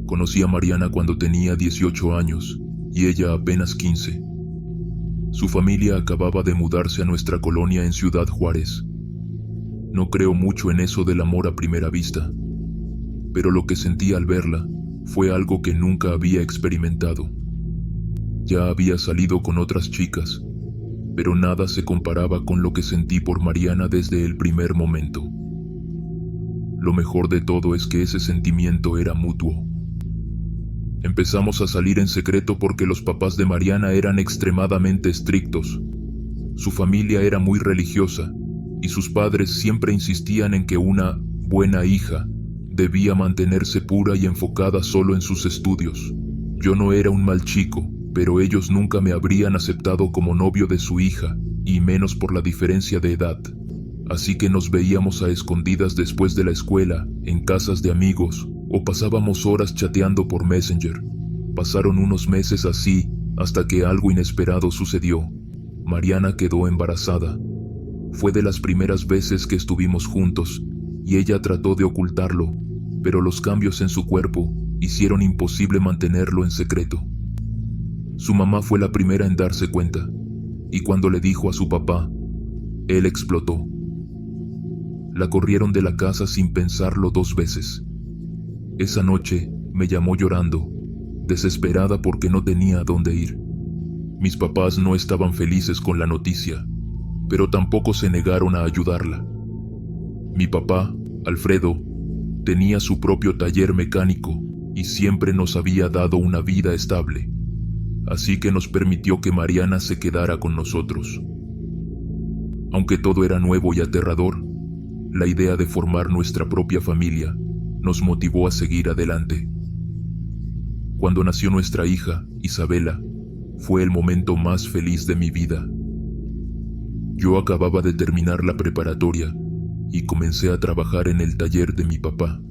Conocí a Mariana cuando tenía 18 años y ella apenas 15. Su familia acababa de mudarse a nuestra colonia en Ciudad Juárez. No creo mucho en eso del amor a primera vista, pero lo que sentí al verla fue algo que nunca había experimentado. Ya había salido con otras chicas, pero nada se comparaba con lo que sentí por Mariana desde el primer momento. Lo mejor de todo es que ese sentimiento era mutuo. Empezamos a salir en secreto porque los papás de Mariana eran extremadamente estrictos. Su familia era muy religiosa y sus padres siempre insistían en que una buena hija debía mantenerse pura y enfocada solo en sus estudios. Yo no era un mal chico, pero ellos nunca me habrían aceptado como novio de su hija, y menos por la diferencia de edad. Así que nos veíamos a escondidas después de la escuela, en casas de amigos, o pasábamos horas chateando por Messenger. Pasaron unos meses así, hasta que algo inesperado sucedió. Mariana quedó embarazada. Fue de las primeras veces que estuvimos juntos, y ella trató de ocultarlo, pero los cambios en su cuerpo hicieron imposible mantenerlo en secreto. Su mamá fue la primera en darse cuenta, y cuando le dijo a su papá, él explotó. La corrieron de la casa sin pensarlo 2 veces. Esa noche me llamó llorando, desesperada porque no tenía a dónde ir. Mis papás no estaban felices con la noticia, pero tampoco se negaron a ayudarla. Mi papá, Alfredo, tenía su propio taller mecánico y siempre nos había dado una vida estable, así que nos permitió que Mariana se quedara con nosotros. Aunque todo era nuevo y aterrador, la idea de formar nuestra propia familia nos motivó a seguir adelante. Cuando nació nuestra hija, Isabela, fue el momento más feliz de mi vida. Yo acababa de terminar la preparatoria y comencé a trabajar en el taller de mi papá,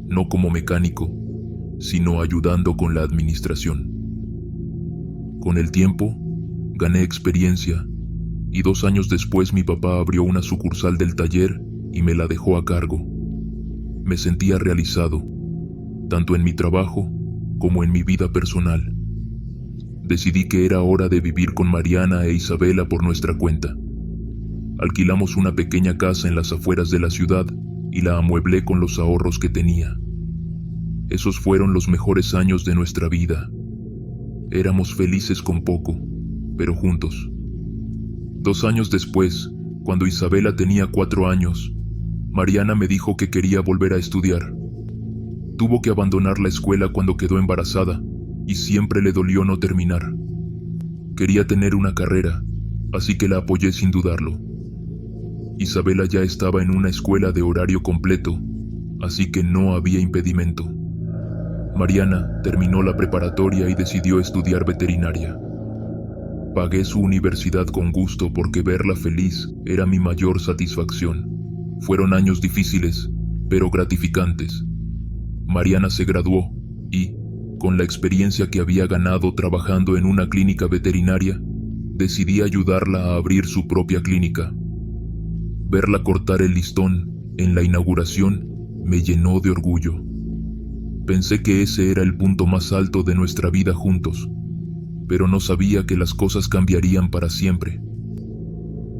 no como mecánico, sino ayudando con la administración. Con el tiempo, gané experiencia y 2 años después mi papá abrió una sucursal del taller y me la dejó a cargo. Me sentía realizado, tanto en mi trabajo como en mi vida personal. Decidí que era hora de vivir con Mariana e Isabela por nuestra cuenta. Alquilamos una pequeña casa en las afueras de la ciudad y la amueblé con los ahorros que tenía. Esos fueron los mejores años de nuestra vida. Éramos felices con poco, pero juntos. 2 años después, cuando Isabela tenía 4 años, Mariana me dijo que quería volver a estudiar. Tuvo que abandonar la escuela cuando quedó embarazada y siempre le dolió no terminar. Quería tener una carrera, así que la apoyé sin dudarlo. Isabela ya estaba en una escuela de horario completo, así que no había impedimento. Mariana terminó la preparatoria y decidió estudiar veterinaria. Pagué su universidad con gusto porque verla feliz era mi mayor satisfacción. Fueron años difíciles, pero gratificantes. Mariana se graduó y, con la experiencia que había ganado trabajando en una clínica veterinaria, decidí ayudarla a abrir su propia clínica. Verla cortar el listón en la inauguración me llenó de orgullo. Pensé que ese era el punto más alto de nuestra vida juntos, pero no sabía que las cosas cambiarían para siempre.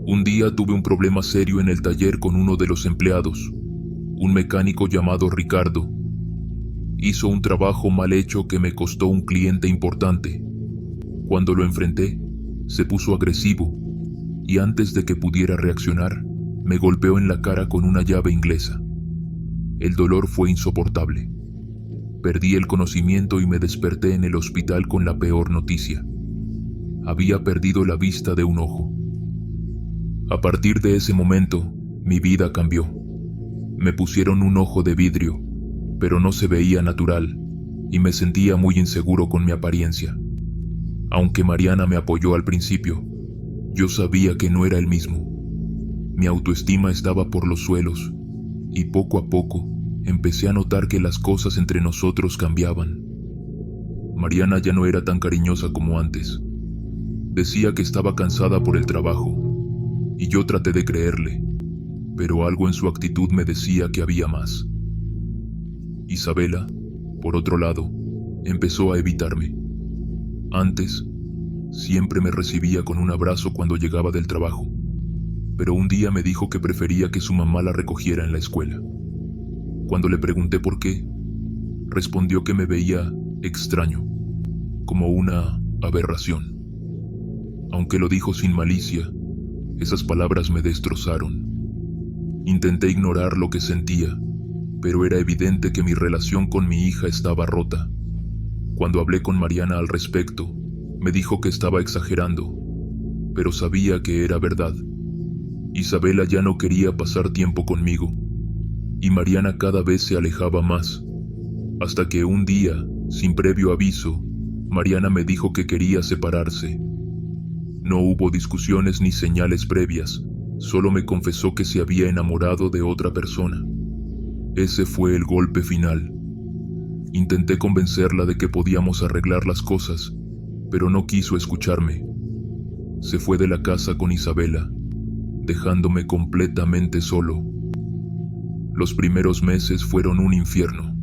Un día tuve un problema serio en el taller con uno de los empleados, un mecánico llamado Ricardo. Hizo un trabajo mal hecho que me costó un cliente importante. Cuando lo enfrenté, se puso agresivo y antes de que pudiera reaccionar, me golpeó en la cara con una llave inglesa. El dolor fue insoportable. Perdí el conocimiento y me desperté en el hospital con la peor noticia. Había perdido la vista de un ojo. A partir de ese momento, mi vida cambió. Me pusieron un ojo de vidrio, pero no se veía natural, y me sentía muy inseguro con mi apariencia. Aunque Mariana me apoyó al principio, yo sabía que no era el mismo. Mi autoestima estaba por los suelos, y poco a poco empecé a notar que las cosas entre nosotros cambiaban. Mariana ya no era tan cariñosa como antes. Decía que estaba cansada por el trabajo, y yo traté de creerle, pero algo en su actitud me decía que había más. Isabela, Por otro lado, empezó a evitarme. Antes, siempre me recibía con un abrazo cuando llegaba del trabajo, pero un día me dijo que prefería que su mamá la recogiera en la escuela. Cuando le pregunté por qué, respondió que me veía extraño, como una aberración. Aunque lo dijo sin malicia, esas palabras me destrozaron. Intenté ignorar lo que sentía, pero era evidente que mi relación con mi hija estaba rota. Cuando hablé con Mariana al respecto, me dijo que estaba exagerando, pero sabía que era verdad. Isabela ya no quería pasar tiempo conmigo, y Mariana cada vez se alejaba más, hasta que un día, sin previo aviso, Mariana me dijo que quería separarse. No hubo discusiones ni señales previas, solo me confesó que se había enamorado de otra persona. Ese fue el golpe final. Intenté convencerla de que podíamos arreglar las cosas, pero no quiso escucharme. Se fue de la casa con Isabela, dejándome completamente solo. Los primeros meses fueron un infierno.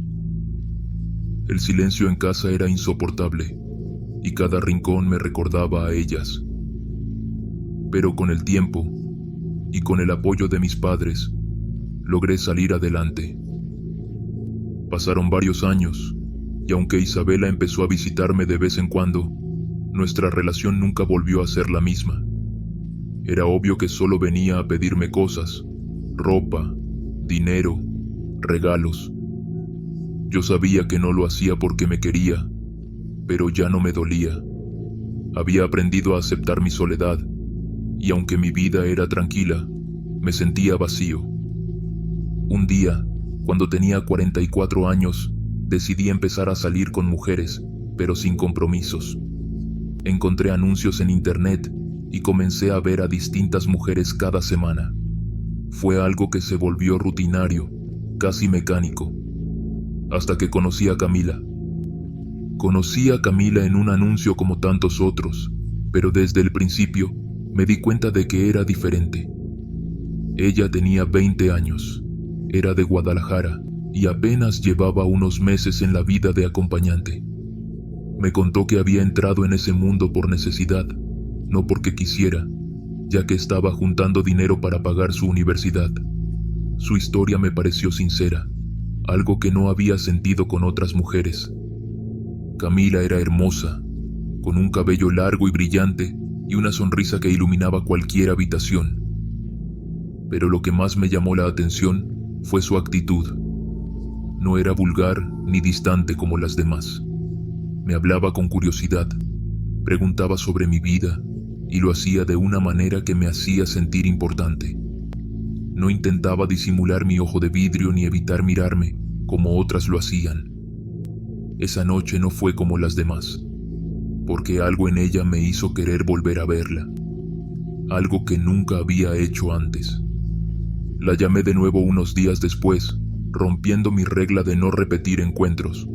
El silencio en casa era insoportable, y cada rincón me recordaba a ellas. Pero con el tiempo, y con el apoyo de mis padres, logré salir adelante. Pasaron varios años, y aunque Isabela empezó a visitarme de vez en cuando, nuestra relación nunca volvió a ser la misma. Era obvio que solo venía a pedirme cosas, ropa, dinero, regalos. Yo sabía que no lo hacía porque me quería, pero ya no me dolía. Había aprendido a aceptar mi soledad, y aunque mi vida era tranquila, me sentía vacío. Un día, cuando tenía 44 años, decidí empezar a salir con mujeres, pero sin compromisos. Encontré anuncios en internet y comencé a ver a distintas mujeres cada semana. Fue algo que se volvió rutinario, casi mecánico, hasta que conocí a Camila. Conocí a Camila en un anuncio como tantos otros, pero desde el principio me di cuenta de que era diferente. Ella tenía 20 años, era de Guadalajara y apenas llevaba unos meses en la vida de acompañante. Me contó que había entrado en ese mundo por necesidad, no porque quisiera, ya que estaba juntando dinero para pagar su universidad. Su historia me pareció sincera, algo que no había sentido con otras mujeres. Camila era hermosa, con un cabello largo y brillante y una sonrisa que iluminaba cualquier habitación. Pero lo que más me llamó la atención fue su actitud. No era vulgar ni distante como las demás. Me hablaba con curiosidad, preguntaba sobre mi vida y lo hacía de una manera que me hacía sentir importante. No intentaba disimular mi ojo de vidrio ni evitar mirarme como otras lo hacían. Esa noche no fue como las demás, porque algo en ella me hizo querer volver a verla, algo que nunca había hecho antes. La llamé de nuevo unos días después, rompiendo mi regla de no repetir encuentros.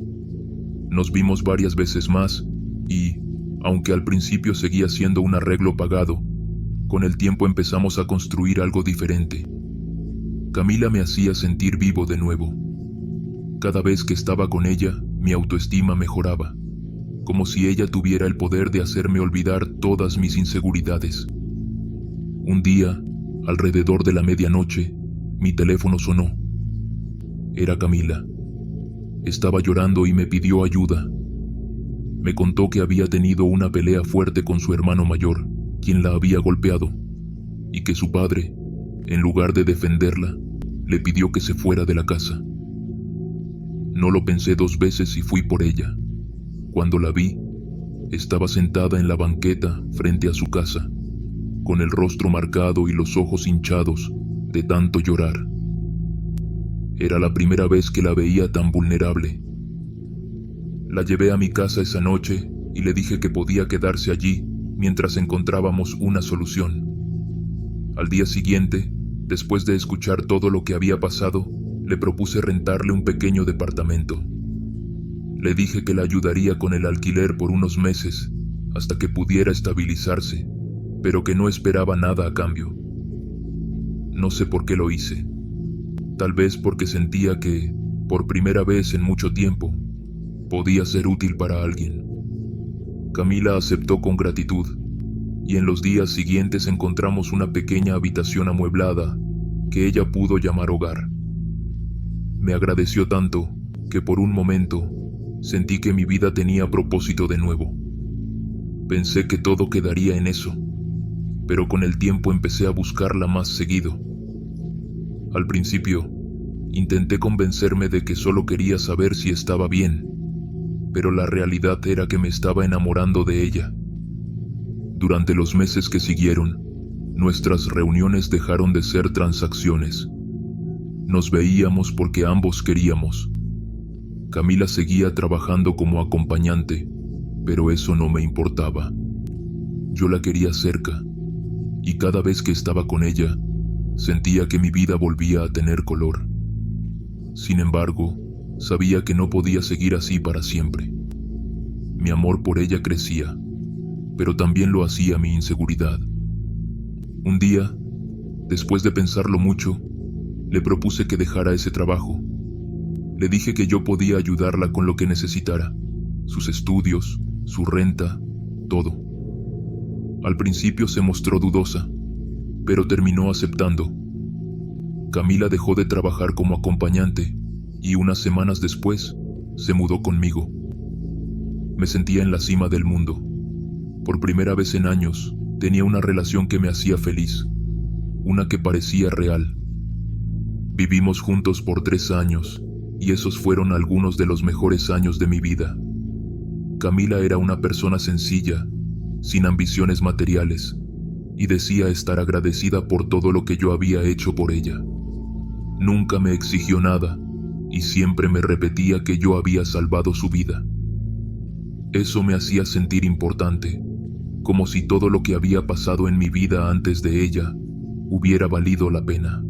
Nos vimos varias veces más y, aunque al principio seguía siendo un arreglo pagado, con el tiempo empezamos a construir algo diferente. Camila me hacía sentir vivo de nuevo. Cada vez que estaba con ella, mi autoestima mejoraba, como si ella tuviera el poder de hacerme olvidar todas mis inseguridades. Un día, alrededor de la medianoche, mi teléfono sonó. Era Camila. Estaba llorando y me pidió ayuda. Me contó que había tenido una pelea fuerte con su hermano mayor, quien la había golpeado, y que su padre, en lugar de defenderla, le pidió que se fuera de la casa. No lo pensé dos veces y fui por ella. Cuando la vi, estaba sentada en la banqueta frente a su casa, con el rostro marcado y los ojos hinchados de tanto llorar. Era la primera vez que la veía tan vulnerable. La llevé a mi casa esa noche y le dije que podía quedarse allí mientras encontrábamos una solución. Al día siguiente, después de escuchar todo lo que había pasado, le propuse rentarle un pequeño departamento. Le dije que la ayudaría con el alquiler por unos meses, hasta que pudiera estabilizarse, pero que no esperaba nada a cambio. No sé por qué lo hice. Tal vez porque sentía que, por primera vez en mucho tiempo, podía ser útil para alguien. Camila aceptó con gratitud, y en los días siguientes encontramos una pequeña habitación amueblada que ella pudo llamar hogar. Me agradeció tanto que por un momento sentí que mi vida tenía propósito de nuevo. Pensé que todo quedaría en eso, pero con el tiempo empecé a buscarla más seguido. Al principio, intenté convencerme de que solo quería saber si estaba bien, pero la realidad era que me estaba enamorando de ella. Durante los meses que siguieron, nuestras reuniones dejaron de ser transacciones. Nos veíamos porque ambos queríamos. Camila seguía trabajando como acompañante, pero eso no me importaba. Yo la quería cerca, y cada vez que estaba con ella, sentía que mi vida volvía a tener color. Sin embargo, sabía que no podía seguir así para siempre. Mi amor por ella crecía, pero también lo hacía mi inseguridad. Un día, después de pensarlo mucho, le propuse que dejara ese trabajo. Le dije que yo podía ayudarla con lo que necesitara, sus estudios, su renta, todo. Al principio se mostró dudosa, pero terminó aceptando. Camila dejó de trabajar como acompañante y unas semanas después se mudó conmigo. Me sentía en la cima del mundo. Por primera vez en años, tenía una relación que me hacía feliz, una que parecía real. Vivimos juntos por 3 años, y esos fueron algunos de los mejores años de mi vida. Camila era una persona sencilla, sin ambiciones materiales, y decía estar agradecida por todo lo que yo había hecho por ella. Nunca me exigió nada, y siempre me repetía que yo había salvado su vida. Eso me hacía sentir importante, como si todo lo que había pasado en mi vida antes de ella hubiera valido la pena.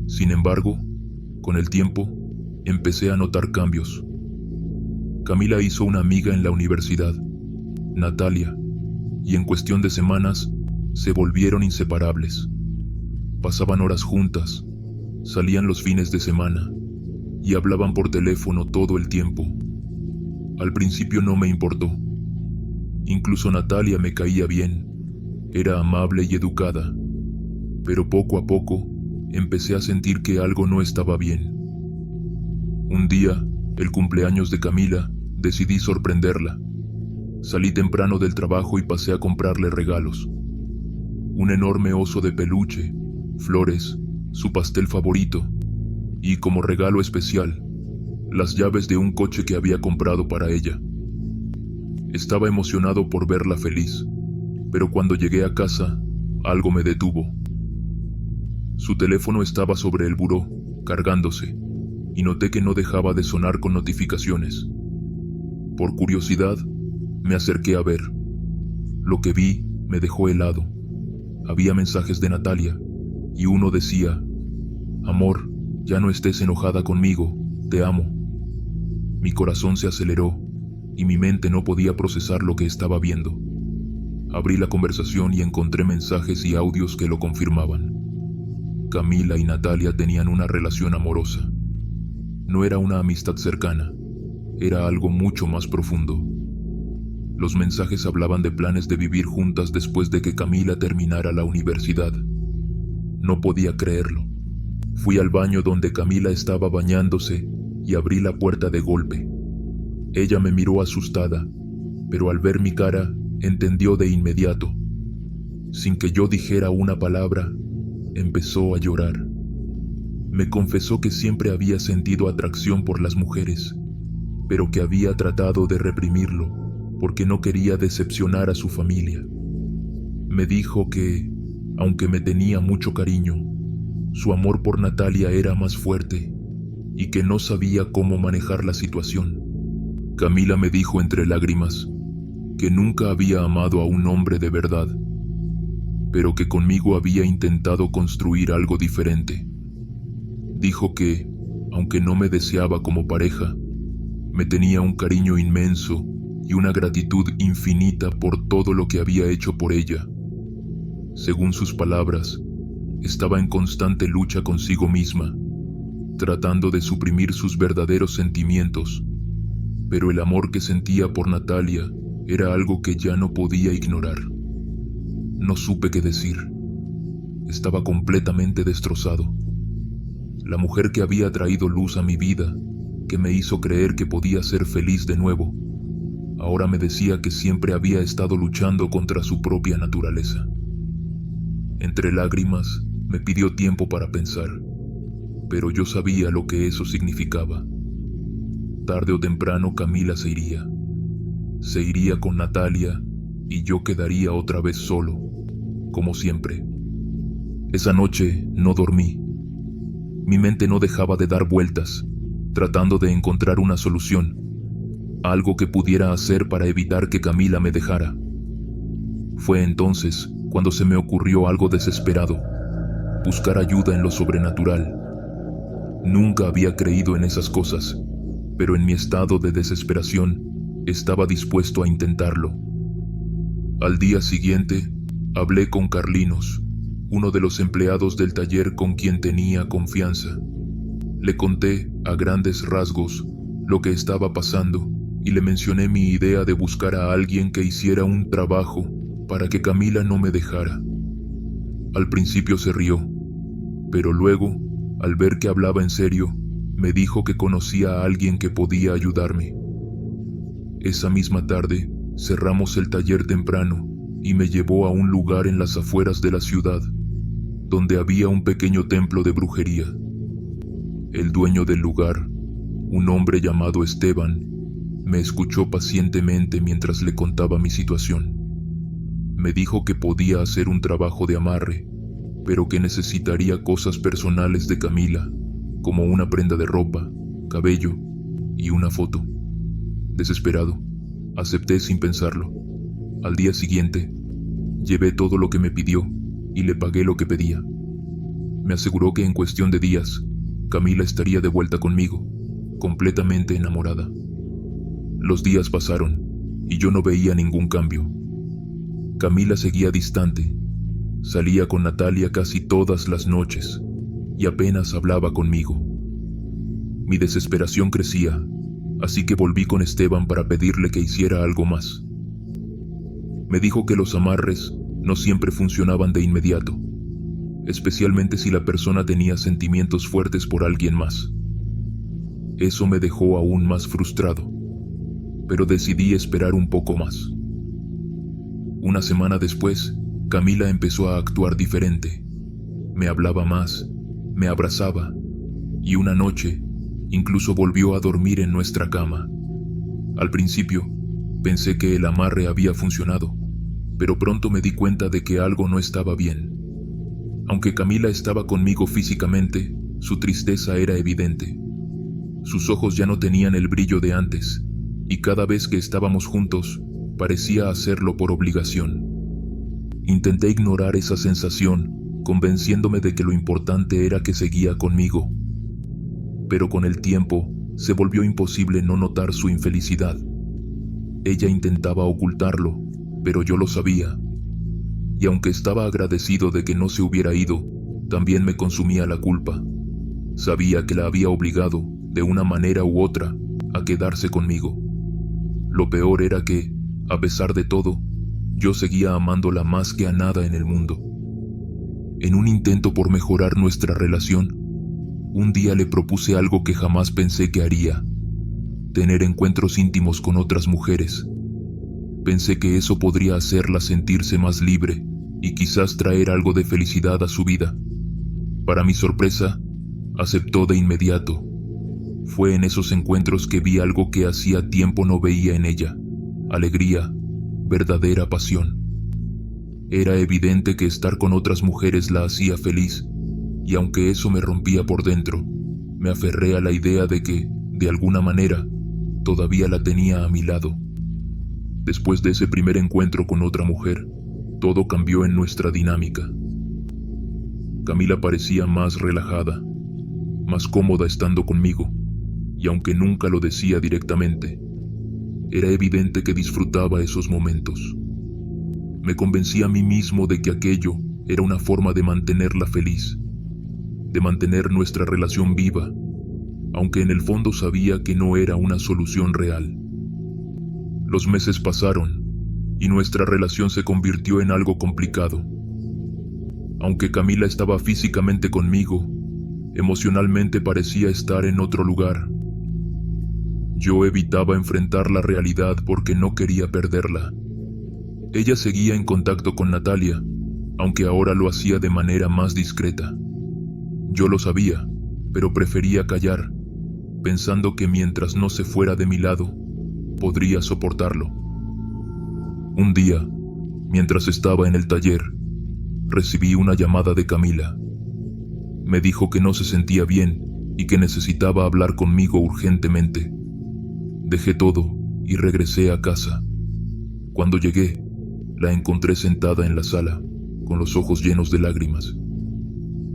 Sin embargo, con el tiempo, empecé a notar cambios. Camila hizo una amiga en la universidad, Natalia, y en cuestión de semanas se volvieron inseparables. Pasaban horas juntas, salían los fines de semana y hablaban por teléfono todo el tiempo. Al principio no me importó. Incluso Natalia me caía bien, era amable y educada, pero poco a poco empecé a sentir que algo no estaba bien. Un día, el cumpleaños de Camila, decidí sorprenderla. Salí temprano del trabajo y pasé a comprarle regalos. Un enorme oso de peluche, flores, su pastel favorito y, como regalo especial, las llaves de un coche que había comprado para ella. Estaba emocionado por verla feliz, pero cuando llegué a casa, algo me detuvo. Su teléfono estaba sobre el buró, cargándose, y noté que no dejaba de sonar con notificaciones. Por curiosidad, me acerqué a ver. Lo que vi me dejó helado. Había mensajes de Natalia, y uno decía: «Amor, ya no estés enojada conmigo, te amo». Mi corazón se aceleró, y mi mente no podía procesar lo que estaba viendo. Abrí la conversación y encontré mensajes y audios que lo confirmaban. Camila y Natalia tenían una relación amorosa. No era una amistad cercana, era algo mucho más profundo. Los mensajes hablaban de planes de vivir juntas después de que Camila terminara la universidad. No podía creerlo. Fui al baño donde Camila estaba bañándose y abrí la puerta de golpe. Ella me miró asustada, pero al ver mi cara, entendió de inmediato. Sin que yo dijera una palabra, empezó a llorar. Me confesó que siempre había sentido atracción por las mujeres, pero que había tratado de reprimirlo porque no quería decepcionar a su familia. Me dijo que, aunque me tenía mucho cariño, su amor por Natalia era más fuerte y que no sabía cómo manejar la situación. Camila me dijo entre lágrimas que nunca había amado a un hombre de verdad, pero que conmigo había intentado construir algo diferente. Dijo que, aunque no me deseaba como pareja, me tenía un cariño inmenso y una gratitud infinita por todo lo que había hecho por ella. Según sus palabras, estaba en constante lucha consigo misma, tratando de suprimir sus verdaderos sentimientos, pero el amor que sentía por Natalia era algo que ya no podía ignorar. No supe qué decir. Estaba completamente destrozado. La mujer que había traído luz a mi vida, que me hizo creer que podía ser feliz de nuevo, ahora me decía que siempre había estado luchando contra su propia naturaleza. Entre lágrimas, me pidió tiempo para pensar, pero yo sabía lo que eso significaba. Tarde o temprano Camila se iría. Se iría con Natalia y yo quedaría otra vez solo, como siempre. Esa noche no dormí. Mi mente no dejaba de dar vueltas, tratando de encontrar una solución, algo que pudiera hacer para evitar que Camila me dejara. Fue entonces cuando se me ocurrió algo desesperado: buscar ayuda en lo sobrenatural. Nunca había creído en esas cosas, pero en mi estado de desesperación estaba dispuesto a intentarlo. Al día siguiente, hablé con Carlinos, uno de los empleados del taller con quien tenía confianza. Le conté, a grandes rasgos, lo que estaba pasando y le mencioné mi idea de buscar a alguien que hiciera un trabajo para que Camila no me dejara. Al principio se rió, pero luego, al ver que hablaba en serio, me dijo que conocía a alguien que podía ayudarme. Esa misma tarde, cerramos el taller temprano y me llevó a un lugar en las afueras de la ciudad, donde había un pequeño templo de brujería. El dueño del lugar, un hombre llamado Esteban, me escuchó pacientemente mientras le contaba mi situación. Me dijo que podía hacer un trabajo de amarre, pero que necesitaría cosas personales de Camila, como una prenda de ropa, cabello y una foto. Desesperado, acepté sin pensarlo. Al día siguiente, llevé todo lo que me pidió y le pagué lo que pedía. Me aseguró que en cuestión de días, Camila estaría de vuelta conmigo, completamente enamorada. Los días pasaron y yo no veía ningún cambio. Camila seguía distante, salía con Natalia casi todas las noches y apenas hablaba conmigo. Mi desesperación crecía, así que volví con Esteban para pedirle que hiciera algo más. Me dijo que los amarres no siempre funcionaban de inmediato, especialmente si la persona tenía sentimientos fuertes por alguien más. Eso me dejó aún más frustrado, pero decidí esperar un poco más. Una semana después, Camila empezó a actuar diferente. Me hablaba más, me abrazaba, y una noche, incluso volvió a dormir en nuestra cama. Al principio, pensé que el amarre había funcionado, pero pronto me di cuenta de que algo no estaba bien. Aunque Camila estaba conmigo físicamente, su tristeza era evidente. Sus ojos ya no tenían el brillo de antes, y cada vez que estábamos juntos, parecía hacerlo por obligación. Intenté ignorar esa sensación, convenciéndome de que lo importante era que seguía conmigo. Pero con el tiempo, se volvió imposible no notar su infelicidad. Ella intentaba ocultarlo, pero yo lo sabía. Y aunque estaba agradecido de que no se hubiera ido, también me consumía la culpa. Sabía que la había obligado, de una manera u otra, a quedarse conmigo. Lo peor era que, a pesar de todo, yo seguía amándola más que a nada en el mundo. En un intento por mejorar nuestra relación, un día le propuse algo que jamás pensé que haría: tener encuentros íntimos con otras mujeres. Pensé que eso podría hacerla sentirse más libre y quizás traer algo de felicidad a su vida. Para mi sorpresa, aceptó de inmediato. Fue en esos encuentros que vi algo que hacía tiempo no veía en ella: alegría, verdadera pasión. Era evidente que estar con otras mujeres la hacía feliz, y aunque eso me rompía por dentro, me aferré a la idea de que, de alguna manera, todavía la tenía a mi lado. Después de ese primer encuentro con otra mujer, todo cambió en nuestra dinámica. Camila parecía más relajada, más cómoda estando conmigo, y aunque nunca lo decía directamente, era evidente que disfrutaba esos momentos. Me convencí a mí mismo de que aquello era una forma de mantenerla feliz, de mantener nuestra relación viva, aunque en el fondo sabía que no era una solución real. Los meses pasaron y nuestra relación se convirtió en algo complicado. Aunque Camila estaba físicamente conmigo, emocionalmente parecía estar en otro lugar. Yo evitaba enfrentar la realidad porque no quería perderla. Ella seguía en contacto con Natalia, aunque ahora lo hacía de manera más discreta. Yo lo sabía, pero prefería callar, pensando que mientras no se fuera de mi lado, podría soportarlo. Un día, mientras estaba en el taller, recibí una llamada de Camila. Me dijo que no se sentía bien y que necesitaba hablar conmigo urgentemente. Dejé todo y regresé a casa. Cuando llegué, la encontré sentada en la sala, con los ojos llenos de lágrimas.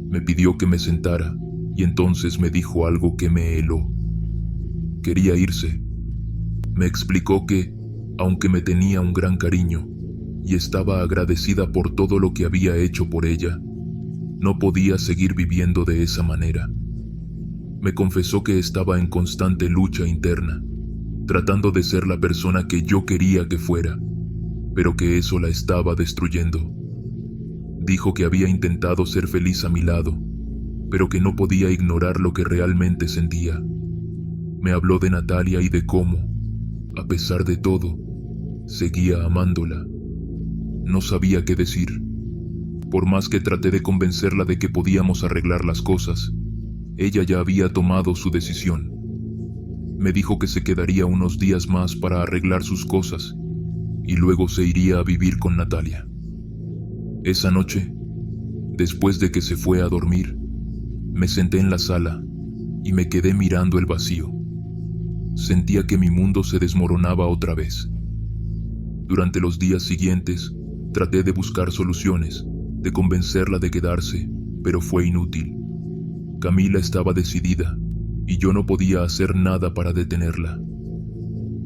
Me pidió que me sentara y entonces me dijo algo que me heló. Quería irse. Me explicó que, aunque me tenía un gran cariño y estaba agradecida por todo lo que había hecho por ella, no podía seguir viviendo de esa manera. Me confesó que estaba en constante lucha interna, tratando de ser la persona que yo quería que fuera, pero que eso la estaba destruyendo. Dijo que había intentado ser feliz a mi lado, pero que no podía ignorar lo que realmente sentía. Me habló de Natalia y de cómo, a pesar de todo, seguía amándola. No sabía qué decir. Por más que traté de convencerla de que podíamos arreglar las cosas, ella ya había tomado su decisión. Me dijo que se quedaría unos días más para arreglar sus cosas y luego se iría a vivir con Natalia. Esa noche, después de que se fue a dormir, me senté en la sala y me quedé mirando el vacío. Sentía que mi mundo se desmoronaba otra vez. Durante los días siguientes, traté de buscar soluciones, de convencerla de quedarse, pero fue inútil. Camila estaba decidida y yo no podía hacer nada para detenerla.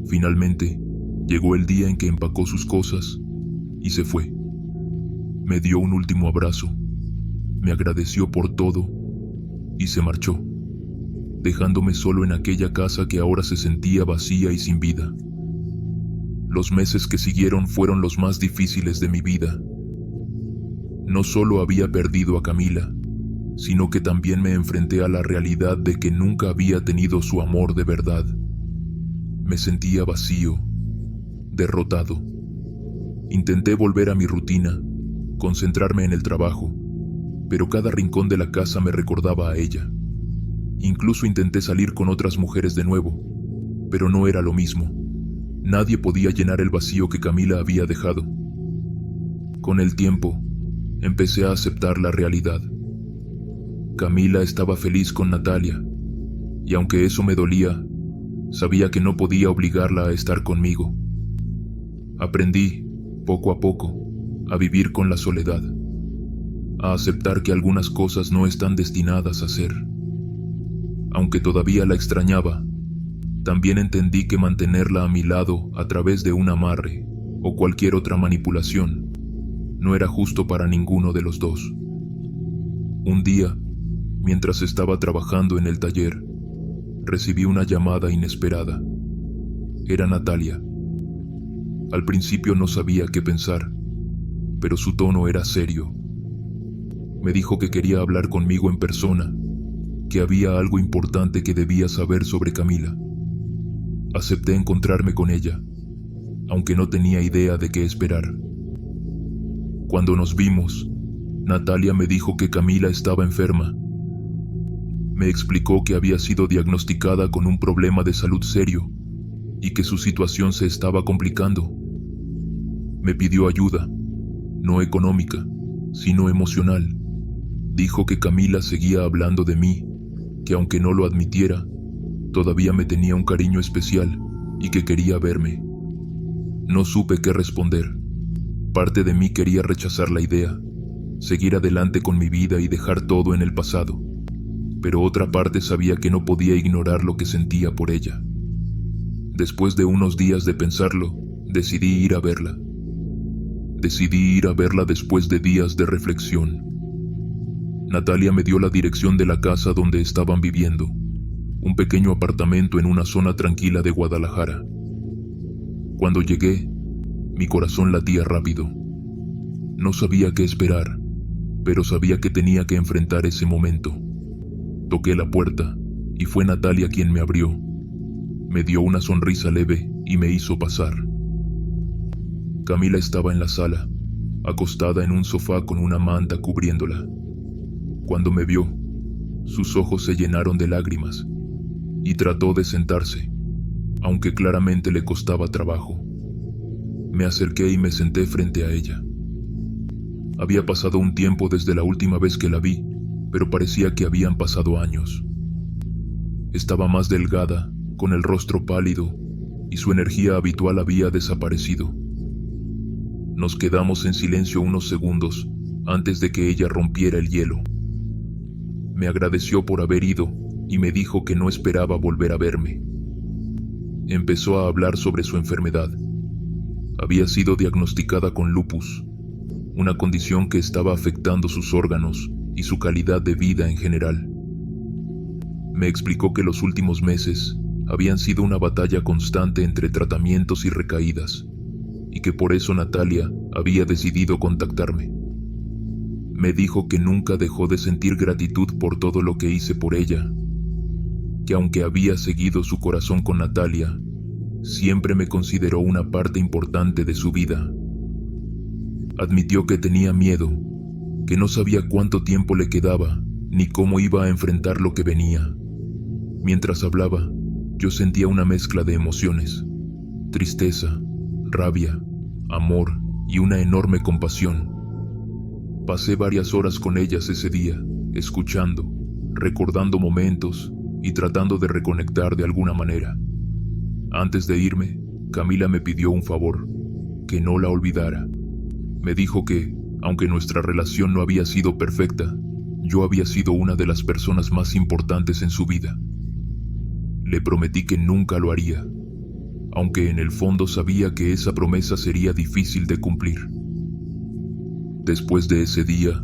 Finalmente, llegó el día en que empacó sus cosas y se fue. Me dio un último abrazo, me agradeció por todo y se marchó, dejándome solo en aquella casa que ahora se sentía vacía y sin vida. Los meses que siguieron fueron los más difíciles de mi vida. No solo había perdido a Camila, sino que también me enfrenté a la realidad de que nunca había tenido su amor de verdad. Me sentía vacío, derrotado. Intenté volver a mi rutina, concentrarme en el trabajo, pero cada rincón de la casa me recordaba a ella. Incluso intenté salir con otras mujeres de nuevo, pero no era lo mismo. Nadie podía llenar el vacío que Camila había dejado. Con el tiempo, empecé a aceptar la realidad. Camila estaba feliz con Natalia, y aunque eso me dolía, sabía que no podía obligarla a estar conmigo. Aprendí, poco a poco, a vivir con la soledad, a aceptar que algunas cosas no están destinadas a ser. Aunque todavía la extrañaba, también entendí que mantenerla a mi lado a través de un amarre o cualquier otra manipulación no era justo para ninguno de los dos. Un día, mientras estaba trabajando en el taller, recibí una llamada inesperada. Era Natalia. Al principio no sabía qué pensar, pero su tono era serio. Me dijo que quería hablar conmigo en persona, que había algo importante que debía saber sobre Camila. Acepté encontrarme con ella, aunque no tenía idea de qué esperar. Cuando nos vimos, Natalia me dijo que Camila estaba enferma. Me explicó que había sido diagnosticada con un problema de salud serio y que su situación se estaba complicando. Me pidió ayuda, no económica, sino emocional. Dijo que Camila seguía hablando de mí, que aunque no lo admitiera, todavía me tenía un cariño especial y que quería verme. No supe qué responder. Parte de mí quería rechazar la idea, seguir adelante con mi vida y dejar todo en el pasado, pero otra parte sabía que no podía ignorar lo que sentía por ella. Después de unos días de pensarlo, decidí ir a verla. Decidí ir a verla después de días de reflexión. Natalia me dio la dirección de la casa donde estaban viviendo, un pequeño apartamento en una zona tranquila de Guadalajara. Cuando llegué, mi corazón latía rápido. No sabía qué esperar, pero sabía que tenía que enfrentar ese momento. Toqué la puerta y fue Natalia quien me abrió. Me dio una sonrisa leve y me hizo pasar. Camila estaba en la sala, acostada en un sofá con una manta cubriéndola. Cuando me vio, sus ojos se llenaron de lágrimas y trató de sentarse, aunque claramente le costaba trabajo. Me acerqué y me senté frente a ella. Había pasado un tiempo desde la última vez que la vi, pero parecía que habían pasado años. Estaba más delgada, con el rostro pálido, y su energía habitual había desaparecido. Nos quedamos en silencio unos segundos antes de que ella rompiera el hielo. Me agradeció por haber ido y me dijo que no esperaba volver a verme. Empezó a hablar sobre su enfermedad. Había sido diagnosticada con lupus, una condición que estaba afectando sus órganos y su calidad de vida en general. Me explicó que los últimos meses habían sido una batalla constante entre tratamientos y recaídas, y que por eso Natalia había decidido contactarme. Me dijo que nunca dejó de sentir gratitud por todo lo que hice por ella, que aunque había seguido su corazón con Natalia, siempre me consideró una parte importante de su vida. Admitió que tenía miedo, que no sabía cuánto tiempo le quedaba, ni cómo iba a enfrentar lo que venía. Mientras hablaba, yo sentía una mezcla de emociones: tristeza, rabia, amor y una enorme compasión. Pasé varias horas con ellas ese día, escuchando, recordando momentos y tratando de reconectar de alguna manera. Antes de irme, Camila me pidió un favor: que no la olvidara. Me dijo que, aunque nuestra relación no había sido perfecta, yo había sido una de las personas más importantes en su vida. Le prometí que nunca lo haría, aunque en el fondo sabía que esa promesa sería difícil de cumplir. Después de ese día,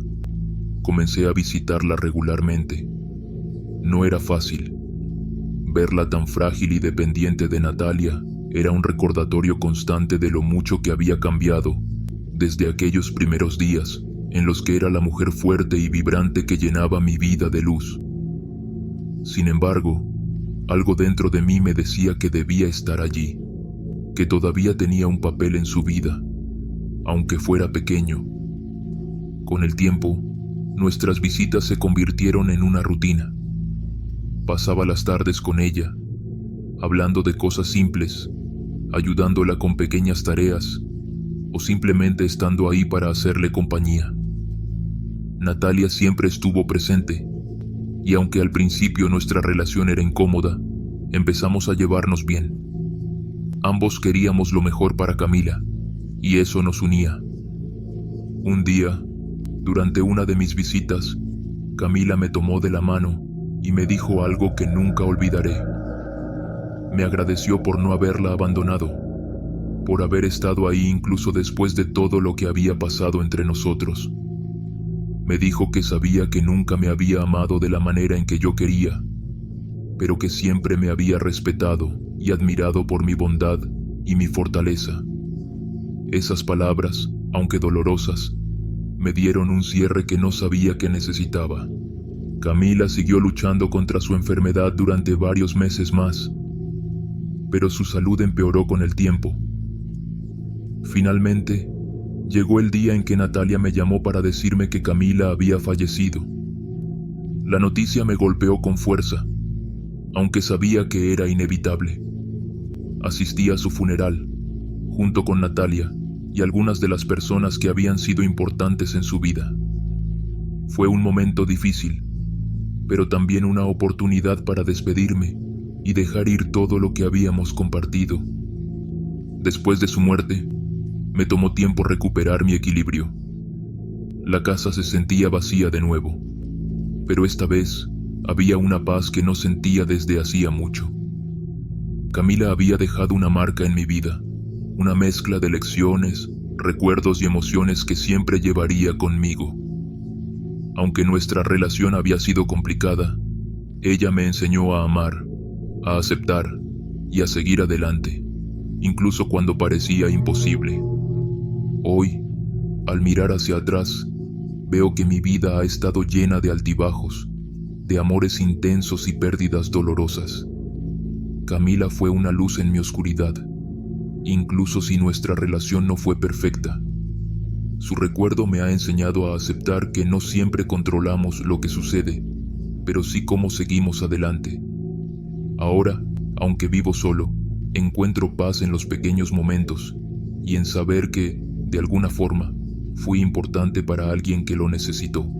comencé a visitarla regularmente. No era fácil. Verla tan frágil y dependiente de Natalia era un recordatorio constante de lo mucho que había cambiado desde aquellos primeros días en los que era la mujer fuerte y vibrante que llenaba mi vida de luz. Sin embargo, algo dentro de mí me decía que debía estar allí, que todavía tenía un papel en su vida, aunque fuera pequeño. Con el tiempo, nuestras visitas se convirtieron en una rutina. Pasaba las tardes con ella, hablando de cosas simples, ayudándola con pequeñas tareas, o simplemente estando ahí para hacerle compañía. Natalia siempre estuvo presente, y aunque al principio nuestra relación era incómoda, empezamos a llevarnos bien. Ambos queríamos lo mejor para Camila, y eso nos unía. Un día, durante una de mis visitas, Camila me tomó de la mano y me dijo algo que nunca olvidaré. Me agradeció por no haberla abandonado, por haber estado ahí incluso después de todo lo que había pasado entre nosotros. Me dijo que sabía que nunca me había amado de la manera en que yo quería, pero que siempre me había respetado y admirado por mi bondad y mi fortaleza. Esas palabras, aunque dolorosas, me dieron un cierre que no sabía que necesitaba. Camila siguió luchando contra su enfermedad durante varios meses más, pero su salud empeoró con el tiempo. Finalmente, llegó el día en que Natalia me llamó para decirme que Camila había fallecido. La noticia me golpeó con fuerza, aunque sabía que era inevitable. Asistí a su funeral, junto con Natalia y algunas de las personas que habían sido importantes en su vida. Fue un momento difícil, pero también una oportunidad para despedirme y dejar ir todo lo que habíamos compartido. Después de su muerte, me tomó tiempo recuperar mi equilibrio. La casa se sentía vacía de nuevo, pero esta vez había una paz que no sentía desde hacía mucho. Camila había dejado una marca en mi vida, una mezcla de lecciones, recuerdos y emociones que siempre llevaría conmigo. Aunque nuestra relación había sido complicada, ella me enseñó a amar, a aceptar y a seguir adelante. incluso cuando parecía imposible. Hoy, al mirar hacia atrás, veo que mi vida ha estado llena de altibajos, de amores intensos y pérdidas dolorosas. Camila fue una luz en mi oscuridad, incluso si nuestra relación no fue perfecta. Su recuerdo me ha enseñado a aceptar que no siempre controlamos lo que sucede, pero sí cómo seguimos adelante. Ahora, aunque vivo solo, encuentro paz en los pequeños momentos y en saber que, de alguna forma, fui importante para alguien que lo necesitó.